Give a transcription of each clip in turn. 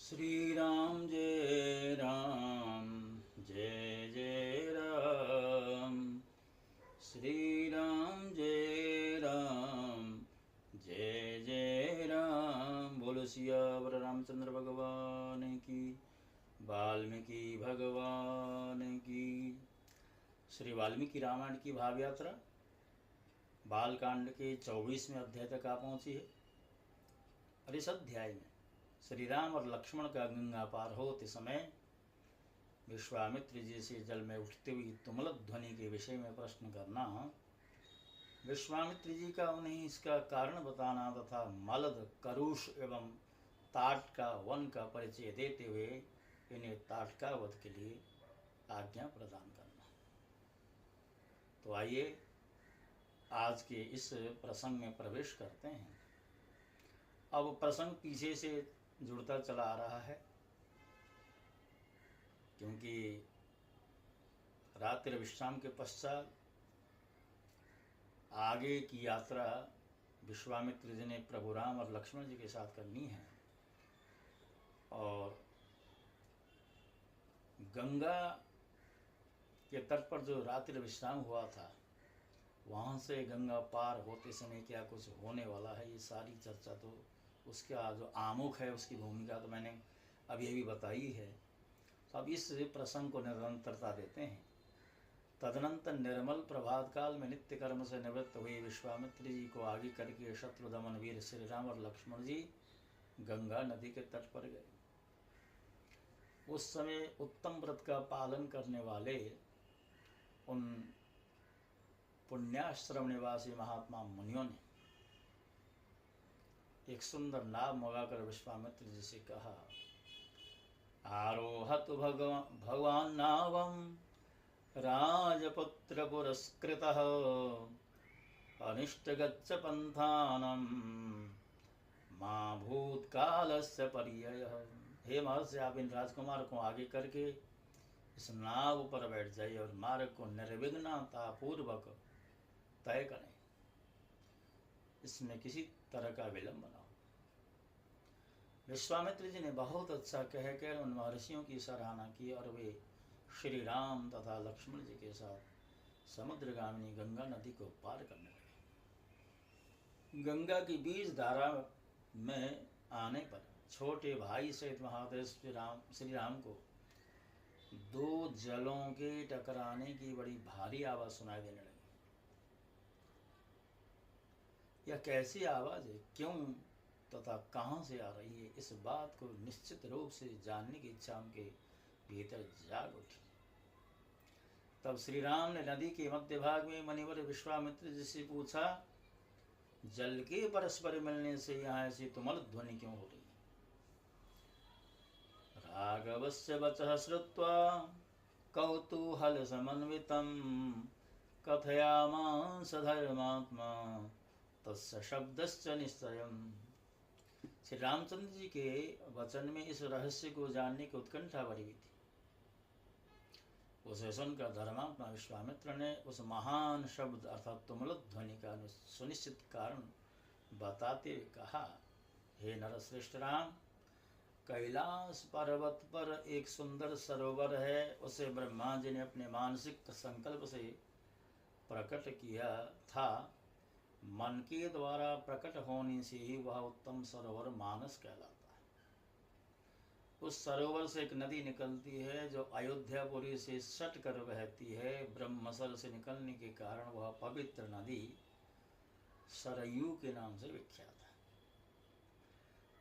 श्री राम जय राम, जय जय राम। श्री राम जय राम, जय जय राम। बोलो सियावर रामचंद्र भगवान की, वाल्मीकि भगवान की। श्री वाल्मीकि रामायण की भाव यात्रा बालकांड के 24वें अध्याय तक आ पहुंची है। और इस अध्याय में श्री राम और लक्ष्मण का गंगा पार होते समय विश्वामित्र जी से जल में उठती हुई तुमुल ध्वनि के विषय में प्रश्न करना, विश्वामित्र जी का उन्हें इसका कारण बताना तथा मलद, करुष एवं ताटका वन का परिचय देते हुए इन्हें ताटका वध के लिए आज्ञा प्रदान करना। तो आइए आज के इस प्रसंग में प्रवेश करते हैं। अब प्रसंग पीछे से जुड़ता चला आ रहा है, क्योंकि रात्रि विश्राम के पश्चात आगे की यात्रा विश्वामित्र जी ने प्रभु राम और लक्ष्मण जी के साथ करनी है। और गंगा के तट पर जो रात्रि विश्राम हुआ था, वहाँ से गंगा पार होते समय क्या कुछ होने वाला है, ये सारी चर्चा तो उसका जो आमुख है, उसकी भूमिका तो मैंने अभी बताई है। तो अब इस प्रसंग को निरंतरता देते हैं। तदनंतर निर्मल प्रभात काल में नित्य कर्म से निवृत्त हुए विश्वामित्र जी को आगे करके शत्रुदमन वीर श्री राम और लक्ष्मण जी गंगा नदी के तट पर गए। उस समय उत्तम व्रत का पालन करने वाले उन पुण्याश्रम निवासी महात्मा मुनियों ने एक सुंदर नाव मंगाकर विश्वामित्र जी से कहा, आरोहतु भगवान नावम राजपुत्र पुरस्कृतः अनिष्ट गच्छ पंथानम मां भूतकालस्य पर्ययः। हे महर्षि, आप इन राजकुमार को आगे करके इस नाव पर बैठ जाइए और मार्ग को निर्विघ्नता पूर्वक तय करें, इसमें किसी तरह का विलंब न हो। विश्वामित्र जी ने बहुत अच्छा कहकर उन महर्षियों की सराहना की और वे श्री राम तथा लक्ष्मण जी के साथ समुद्रगामिनी गंगा नदी को पार करने लगे। गंगा की बीज धारा में आने पर छोटे भाई सहित महादेव श्री राम को दो जलों के टकराने की बड़ी भारी आवाज सुनाई देने लगी। यह कैसी आवाज है, क्यों तथा कहाँ से आ रही है, इस बात को निश्चित रूप से जानने की इच्छा उनके भीतर जाग उठी। तब श्री राम ने नदी के मध्य भाग में मुनिवर विश्वामित्र जी से पूछा, जल के परस्पर मिलने से यहाँ ऐसी तुमुल ध्वनि क्यों हो रही है? राघवस्य वचः श्रुत्वा कौतूहल समन्वितं कथयामास धर्मात्मा तस्य शब्दश्च निश्चयम्। श्री रामचंद्र जी के वचन में इस रहस्य को जानने की उत्कंठा बढ़ी हुई थी। उसे सुनकर धर्मात्मा विश्वामित्र ने उस महान शब्द अर्थात तुमुल ध्वनि का सुनिश्चित कारण बताते हुए कहा, हे नरश्रेष्ठ राम, कैलाश पर्वत पर एक सुंदर सरोवर है। उसे ब्रह्मा जी ने अपने मानसिक संकल्प से प्रकट किया था। मन के द्वारा प्रकट होने से ही वह उत्तम सरोवर मानस कहलाता है। उस सरोवर से एक नदी निकलती है जो अयोध्यापुरी से सट कर बहती है। ब्रह्मसर से निकलने के कारण वह पवित्र नदी सरयू के नाम से विख्यात है।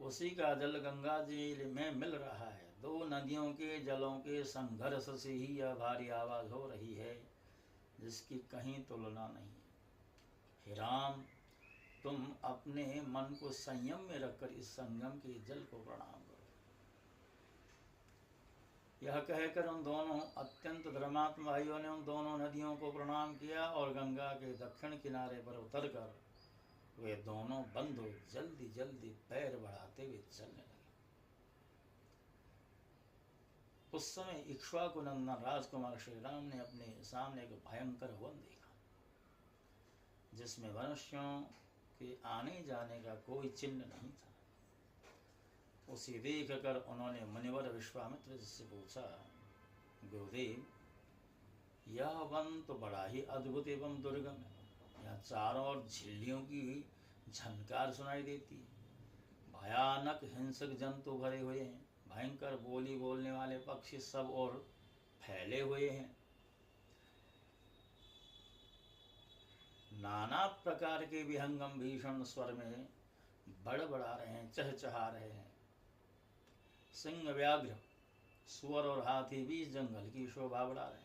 उसी का जल गंगा जी में मिल रहा है। दो नदियों के जलों के संघर्ष से ही यह भारी आवाज हो रही है, जिसकी कहीं तुलना नहीं है। हे राम, तुम अपने मन को संयम में रखकर इस संगम के जल को प्रणाम करो। यह कहकर उन दोनों अत्यंत धर्मात्मा भाइयों ने उन दोनों नदियों को प्रणाम किया और गंगा के दक्षिण किनारे पर उतरकर वे दोनों बंधु जल्दी जल्दी पैर बढ़ाते हुए चलने लगे। उस समय इक्ष्वाकु नंदन राजकुमार श्री राम ने अपने सामने एक भयंकर वन देखा, जिसमें मनुष्यों के आने जाने का कोई चिन्ह नहीं था। उसे देख कर उन्होंने मुनिवर विश्वामित्र से पूछा, गुरुदेव, यह वन तो बड़ा ही अद्भुत एवं दुर्गम है। यहाँ चारों ओर झिल्लियों की झनकार सुनाई देती है। भयानक हिंसक जंतु भरे हुए हैं। भयंकर बोली बोलने वाले पक्षी सब ओर फैले हुए हैं। नाना प्रकार के विहंगम भीषण स्वर में बड़बड़ा रहे हैं, चहचहा रहे हैं। सिंह, व्याघ्र, सुअर और हाथी भी जंगल की शोभा बढ़ा रहे हैं।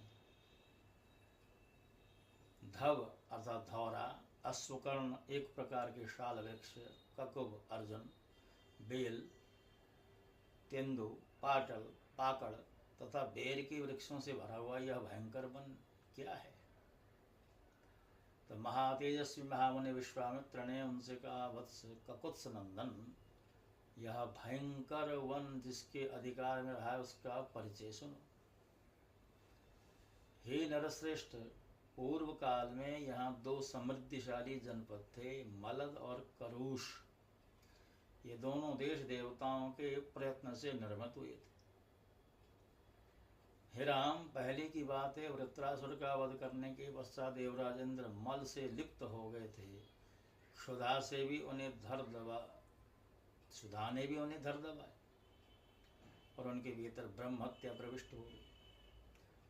धव अर्थात धौरा, अश्वकर्ण एक प्रकार के शाल वृक्ष, ककुब, अर्जुन, बेल, तेंदु, पाटल, पाकड़ तथा बेर के वृक्षों से भरा हुआ यह भयंकर वन क्या है? तो महातेजस्वी महामुनि विश्वामित्र ने उनसे कहा, वत्स ककुत्स नंदन, यह भयंकर वन जिसके अधिकार में रहा है उसका परिचय सुनो। हे नरश्रेष्ठ, पूर्व काल में यहाँ दो समृद्धिशाली जनपद थे, मलद और करुष। ये दोनों देश देवताओं के प्रयत्न से निर्मित हुए थे। हे राम, पहले की बात है, वृत्रासुर का वध करने के पश्चात देवराज इंद्र मल से लिप्त हो गए थे। क्षुधा से भी उन्हें धर दबा, क्षुधा ने भी उन्हें धर दबाए और उनके भीतर ब्रह्म हत्या प्रविष्ट हो गई।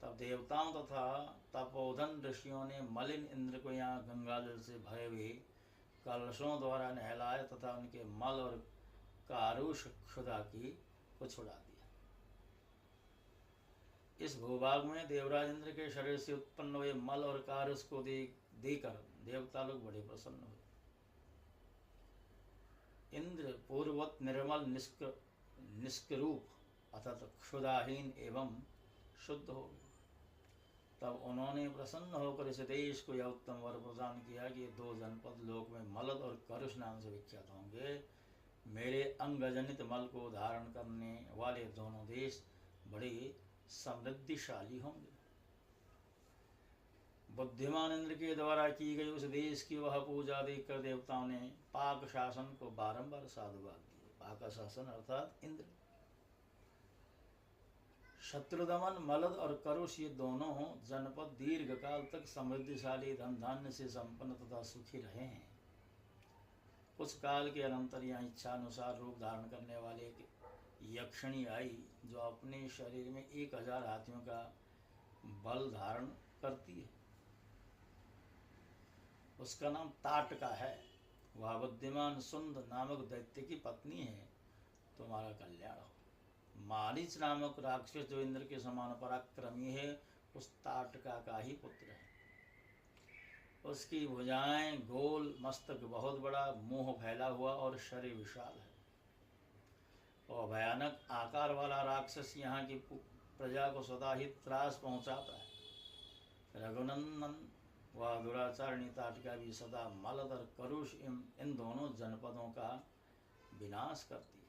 तब देवताओं तथा तपोधन ऋषियों ने मलिन इंद्र को यहाँ गंगा जल से भरे हुए कलशों द्वारा नहलाया तथा उनके मल और कारुष क्षुधा को छुड़ा दिया। इस भूभाग में देवराज इंद्र के शरीर से उत्पन्न हुए मल और कारुष को देकर देवता लोग बड़े प्रसन्न हुए। इंद्र पूर्ववत निर्मल निष्करूप अर्थात क्षुधाहीन एवं शुद्ध हो गए। तब उन्होंने प्रसन्न होकर इस देश को यह उत्तम वर प्रदान किया कि दो जनपद लोक में मलद और करुष नाम से विख्यात होंगे। मेरे अंगजनित मल को धारण करने वाले दोनों देश बड़े समृद्धिशाली होंगे। बुद्धिमान इंद्र के द्वारा की गई उस देश की वह पूजा देखकर देवताओं ने पाक शासन को बारंबार साधुवाद दिए। पाक शासन अर्थात इंद्र। शत्रुदमन, मलद और करुष ये दोनों जनपद दीर्घ काल तक समृद्धिशाली धन धान्य से संपन्न तथा सुखी रहे हैं। कुछ काल के अनंतर यहाँ इच्छानुसार रूप धारण करने वाले एक यक्षिणी आई, जो अपने शरीर में 1000 हाथियों का बल धारण करती है। उसका नाम ताटका है। वह बुद्धिमान सुंद नामक दैत्य की पत्नी है। तुम्हारा कल्याण हो। मारीच नामक राक्षस जो इंद्र के समान पराक्रमी है, उस ताटका का ही पुत्र है। उसकी भुजाएं गोल, मस्तक बहुत बड़ा, मुंह फैला हुआ और शरीर विशाल है। और भयानक आकार वाला राक्षस यहाँ की प्रजा को सदा ही त्रास पहुंचाता है। रघुनंदन वह दुराचारणी ताटका भी सदा मलद और करुष इन दोनों जनपदों का विनाश करती है।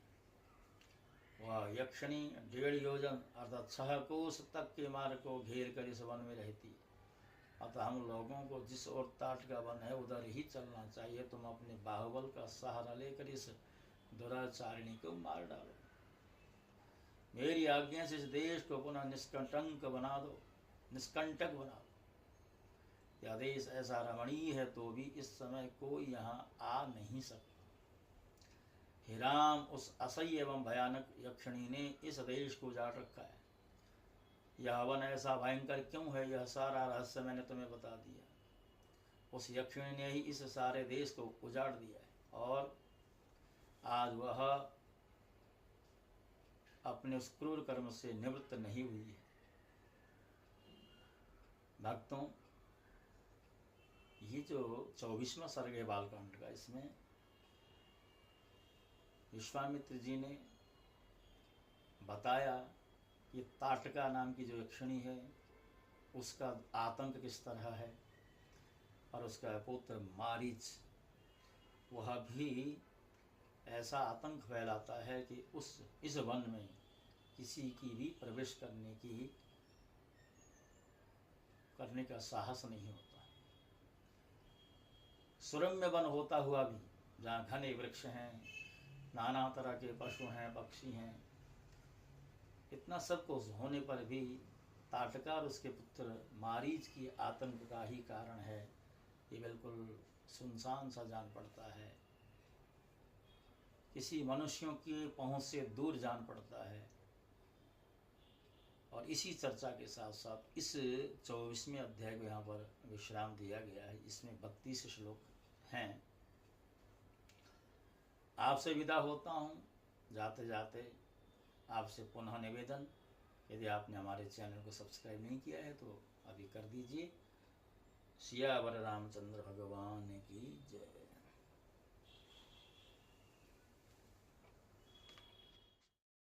वह यक्षिणी 1.5 योजन अर्थात 6 कोस तक के मार्ग को घेर कर इस वन में रहती है। अतः हम लोगों को जिस ओर ताटका वन है उधर ही चलना चाहिए। तुम अपने बाहुबल का सहारा लेकर इस दुराचारिणी को मार डालो। मेरी आज्ञा से इस देश को पुनः निष्कंटक बना दो। यह देश ऐसा रमणीय है तो भी इस समय कोई यहाँ आ नहीं सकता। हे राम, उस असह्य एवं भयानक यक्षिणी ने इस देश को उजाड़ रखा है। यह वन ऐसा भयंकर क्यों है, यह सारा रहस्य मैंने तुम्हें बता दिया। उस यक्षिणी ने ही इस सारे देश को उजाड़ दिया है और आज वह अपने उस क्रूर कर्म से निवृत्त नहीं हुई है। भक्तों, ये जो 24वां सर्ग है बालकांड का, इसमें विश्वामित्र जी ने बताया कि ताटका नाम की जो यक्षिणी है उसका आतंक किस तरह है और उसका पुत्र मारीच वह भी ऐसा आतंक फैलाता है कि इस वन में किसी की भी प्रवेश करने का साहस नहीं होता। सुरम्य वन होता हुआ भी, जहाँ घने वृक्ष हैं, नाना तरह के पशु हैं, पक्षी हैं, इतना सब कुछ होने पर भी ताटका और उसके पुत्र मारीच की आतंक का ही कारण है ये बिल्कुल सुनसान सा जान पड़ता है, किसी मनुष्यों की पहुंच से दूर जान पड़ता है। और इसी चर्चा के साथ साथ इस 24वें अध्याय को यहाँ पर विश्राम दिया गया है। इसमें 32 श्लोक हैं। आपसे विदा होता हूँ। जाते जाते आपसे पुनः निवेदन, यदि आपने हमारे चैनल को सब्सक्राइब नहीं किया है तो अभी कर दीजिए। सियावर रामचंद्र भगवान की जय।